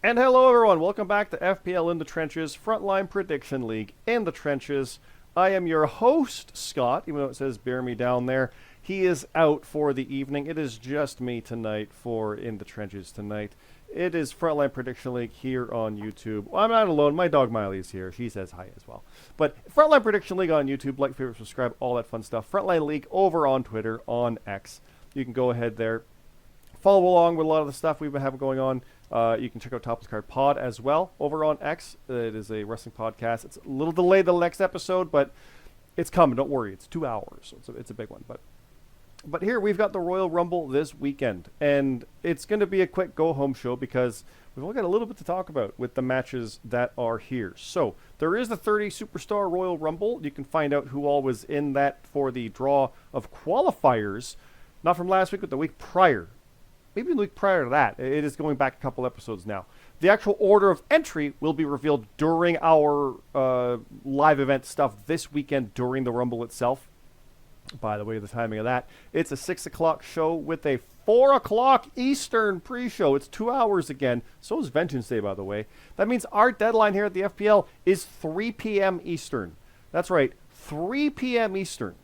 And hello, everyone. Welcome back to FPL in the Trenches, Frontline Prediction League in the Trenches. I am your host, Scott, even though it says bear me down there. He is out for the evening. It is just me tonight for In the Trenches tonight. It is Frontline Prediction League here on YouTube. Well, I'm not alone. My dog Miley is here. She says hi as well. But Frontline Prediction League on YouTube. Like, favorite, subscribe, all that fun stuff. Frontline League over on Twitter, on X. You can go ahead there. Follow along with a lot of the stuff we've been having going on. You can check out Top of the Card Pod as well over on X. It is a wrestling podcast. It's a little delayed the next episode, but it's coming. Don't worry. It's 2 hours, so it's a big one. But here we've got the Royal Rumble this weekend, and it's going to be a quick go-home show because we've only got a little bit to talk about with the matches that are here. So there is the 30 Superstar Royal Rumble. You can find out who all was in that for the draw of qualifiers, not from last week, but the week prior. Maybe the week prior to that. It is going back a couple episodes now. The actual order of entry will be revealed during our live event stuff this weekend during the Rumble itself. By the way, the timing of that, it's a 6 o'clock show with a 4 o'clock Eastern pre-show. It's 2 hours again. So is Vengeance Day, by the way. That means our deadline here at the FPL is 3 p.m. Eastern. That's right, 3 p.m. Eastern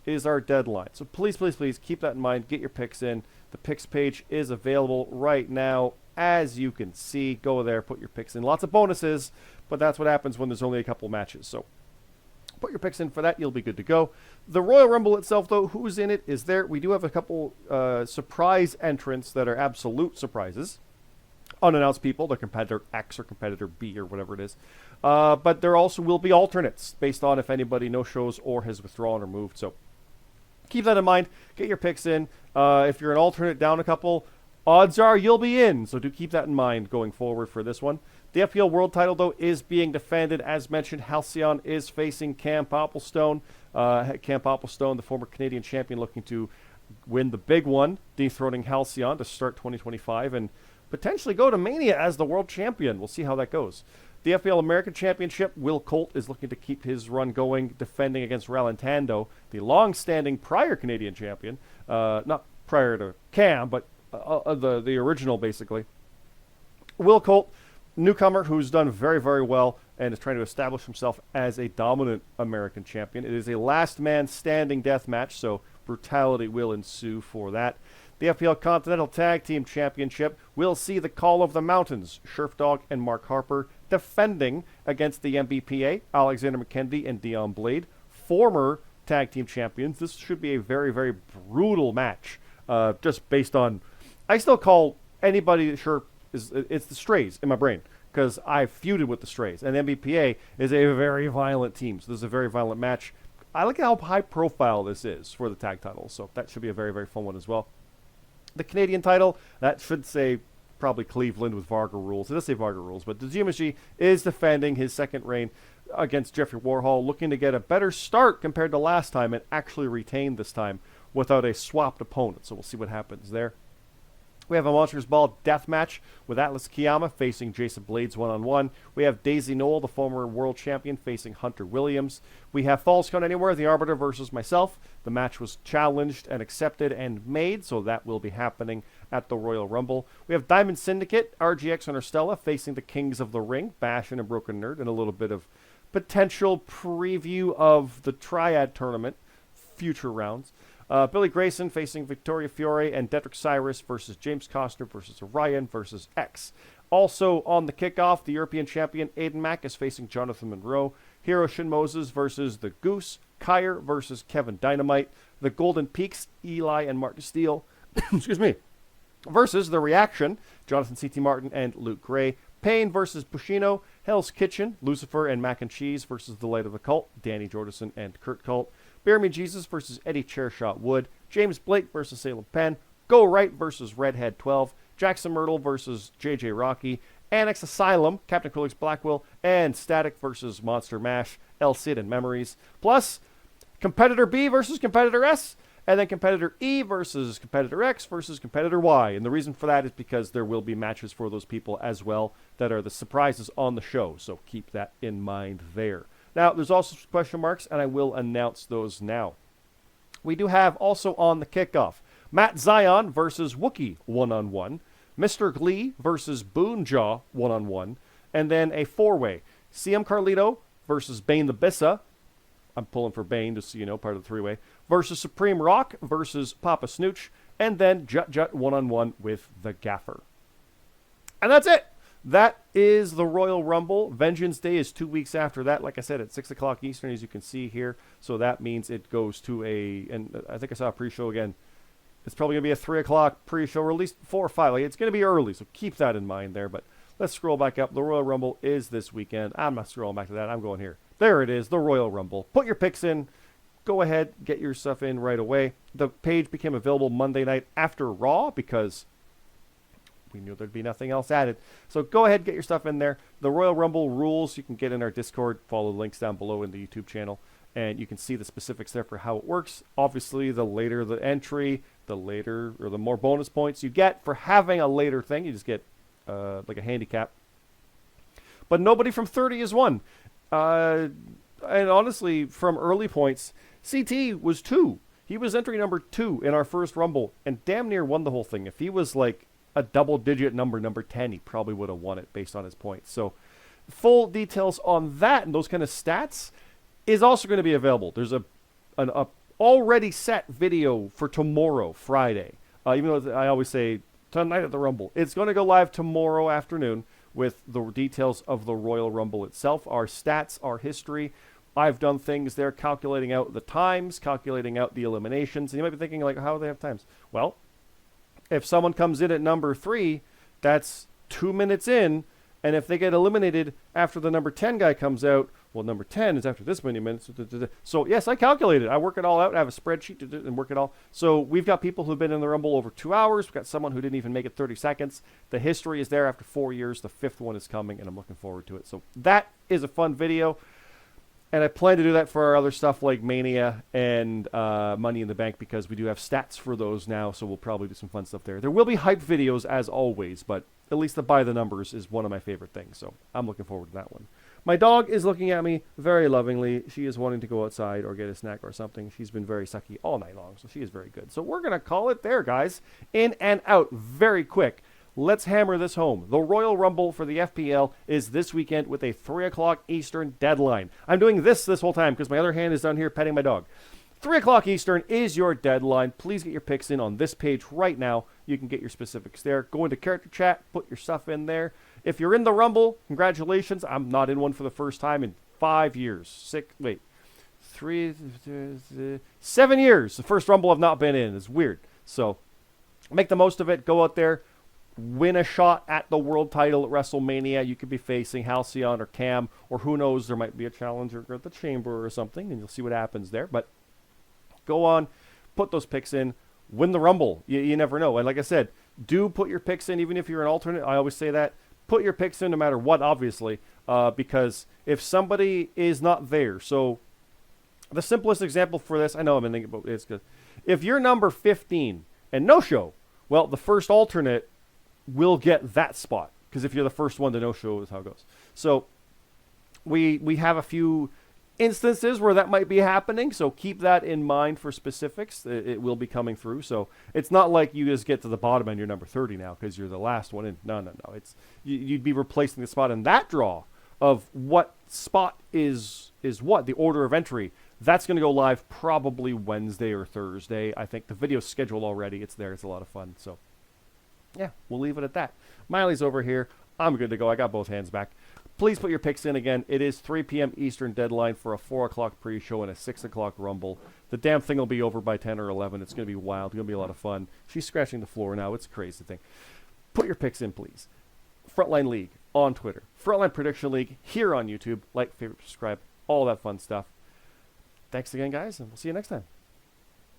is our deadline. So please, please, please keep that in mind. Get your picks in. The picks page is available right now, as you can see. Go there, put your picks in. Lots of bonuses, but that's what happens when there's only a couple matches. So put your picks in for that. You'll be good to go. The Royal Rumble itself, though, who's in it is there. We do have a couple surprise entrants that are absolute surprises. Unannounced people, they're competitor X or competitor B or whatever it is. But there also will be alternates based on if anybody no-shows or has withdrawn or moved. So keep that in mind. Get your picks in. If you're an alternate down a couple, odds are you'll be in. So do keep that in mind going forward for this one. The FPL World title, though, is being defended. As mentioned, Halcyon is facing Cam Popplestone. Cam Popplestone, the former Canadian champion, looking to win the big one, dethroning Halcyon to start 2025 and potentially go to Mania as the world champion. We'll see how that goes. The FPL American Championship, Will Colt is looking to keep his run going, defending against Ralantando, the long-standing prior Canadian champion. Not prior to Cam, but the original, basically. Will Colt, newcomer who's done very, very well and is trying to establish himself as a dominant American champion. It is a last man standing death match, so brutality will ensue for that. The FPL Continental Tag Team Championship will see the Call of the Mountains, Scherfdog and Mark Harper, defending against the MBPA, Alexander McKendy and Dion Blade, former tag team champions. This should be a very, very brutal match, just based on... I still call anybody sure it's the Strays in my brain, because I've feuded with the Strays, and MBPA is a very violent team, so this is a very violent match. I like how high profile this is for the tag title, so that should be a very, very fun one as well. The Canadian title, that should say probably Cleveland with Varga rules. It does say Varga rules, but the GMSG is defending his second reign against Jeffrey Warhol, looking to get a better start compared to last time and actually retain this time without a swapped opponent. So we'll see what happens there. We have a Monsters Ball death match with Atlas Kiyama facing Jason Blades one-on-one. We have Daisy Knoll, the former world champion, facing Hunter Williams. We have Falls Count Anywhere, the Arbiter versus myself. The match was challenged and accepted and made, so that will be happening at the Royal Rumble. We have Diamond Syndicate, RGX and Urstella facing the Kings of the Ring, Bastion and Broken Nerd, and a little bit of potential preview of the Triad tournament, future rounds. Billy Grayson facing Victoria Fiore and Detrick Cyrus versus James Costner versus Orion versus X. Also on the kickoff, the European champion Aiden Mack is facing Jonathan Monroe. Hiro Shin Moses versus the Goose. Kyer versus Kevin Dynamite. The Golden Peaks, Eli and Martin Steele. Excuse me. Versus the Reaction, Jonathan C.T. Martin and Luke Gray. Payne versus Bushino. Hell's Kitchen, Lucifer and Mac and Cheese versus the Light of the Cult, Danny Jordison and Kurt Cult. Bear Me Jesus versus Eddie Chairshot Wood. James Blake versus Salem Penn. Go Right versus Redhead 12. Jackson Myrtle versus JJ Rocky. Annex Asylum, Captain Krulix Blackwell. And Static versus Monster Mash, El Cid and Memories. Plus, Competitor B versus Competitor S. And then Competitor E versus Competitor X versus Competitor Y. And the reason for that is because there will be matches for those people as well that are the surprises on the show. So keep that in mind there. Now, there's also some question marks, and I will announce those now. We do have also on the kickoff, Matt Zion versus Wookie one-on-one. Mr. Glee versus Boonjaw 1-on-1, and then a 4-way. CM Carlito versus Bane the Bissa. I'm pulling for Bane, just so you know, part of the 3-way. Versus Supreme Rock versus Papa Snooch, and then Jut 1-on-1 with the Gaffer. And that's it. That is the Royal Rumble. Vengeance Day is 2 weeks after that, like I said, at 6 o'clock Eastern, as you can see here. So that means it goes to and I think I saw a pre-show again. It's probably going to be a 3 o'clock pre-show, or at least 4 or 5. Like, it's going to be early, so keep that in mind there. But let's scroll back up. The Royal Rumble is this weekend. I'm not scrolling back to that. I'm going here. There it is, the Royal Rumble. Put your picks in. Go ahead, get your stuff in right away. The page became available Monday night after Raw because we knew there'd be nothing else added. So go ahead, get your stuff in there. The Royal Rumble rules, you can get in our Discord. Follow the links down below in the YouTube channel. And you can see the specifics there for how it works. Obviously, the later the entry, the later or the more bonus points you get for having a later thing. You just get like a handicap. But nobody from 30 has won. And honestly, from early points, CT was 2. He was entry number 2 in our first Rumble and damn near won the whole thing. If he was like a double-digit number 10, he probably would have won it based on his points. So full details on that and those kind of stats is also going to be available. There's an already set video for tomorrow, Friday. Even though I always say tonight at the Rumble. It's going to go live tomorrow afternoon with the details of the Royal Rumble itself, our stats, our history. I've done things there calculating out the times, calculating out the eliminations. And you might be thinking, like, how do they have times? Well, if someone comes in at number 3, that's 2 minutes in. And if they get eliminated after the number 10 guy comes out, well, number 10 is after this many minutes. So, yes, I calculated. I work it all out. I have a spreadsheet and work it all. So we've got people who've been in the Rumble over 2 hours. We've got someone who didn't even make it 30 seconds. The history is there after 4 years. The 5th one is coming, and I'm looking forward to it. So that is a fun video. And I plan to do that for our other stuff like Mania and Money in the Bank because we do have stats for those now, so we'll probably do some fun stuff there. There will be hype videos as always, but at least the by the numbers is one of my favorite things, so I'm looking forward to that one. My dog is looking at me very lovingly. She is wanting to go outside or get a snack or something. She's been very sucky all night long, so she is very good. So we're going to call it there, guys. In and out very quick. Let's hammer this home. The Royal Rumble for the FPL is this weekend with a 3 o'clock Eastern deadline. I'm doing this whole time because my other hand is down here petting my dog. 3 o'clock Eastern is your deadline. Please get your picks in on this page right now. You can get your specifics there. Go into character chat, put your stuff in there. If you're in the Rumble, congratulations. I'm not in one for the first time in 5 years. 7 years. The first Rumble I've not been in. It's weird. So make the most of it. Go out there. Win a shot at the world title at WrestleMania. You could be facing Halcyon or Cam, or who knows, there might be a challenger at the Chamber or something, and you'll see what happens there. But go on, put those picks in, win the Rumble. You never know. And like I said, do put your picks in, even if you're an alternate. I always say that. Put your picks in no matter what, obviously, because if somebody is not there. So the simplest example for this, I know I've been thinking about this, because if you're number 15 and no-show, well, the first alternate will get that spot, because if you're the first one to no-show is how it goes. So we have a few instances where that might be happening, so keep that in mind for specifics. It will be coming through, so it's not like you just get to the bottom and you're number 30 now because you're the last one in. No. It's you'd be replacing the spot in that draw of what spot is what, the order of entry. That's going to go live probably Wednesday or Thursday. I think the video's scheduled already. It's there. It's a lot of fun, so yeah, we'll leave it at that. Miley's over here. I'm good to go. I got both hands back. Please put your picks in again. It is 3 p.m. Eastern deadline for a 4 o'clock pre-show and a 6 o'clock Rumble. The damn thing will be over by 10 or 11. It's going to be wild. It's going to be a lot of fun. She's scratching the floor now. It's a crazy thing. Put your picks in, please. Frontline League on Twitter. Frontline Prediction League here on YouTube. Like, favorite, subscribe, all that fun stuff. Thanks again, guys, and we'll see you next time.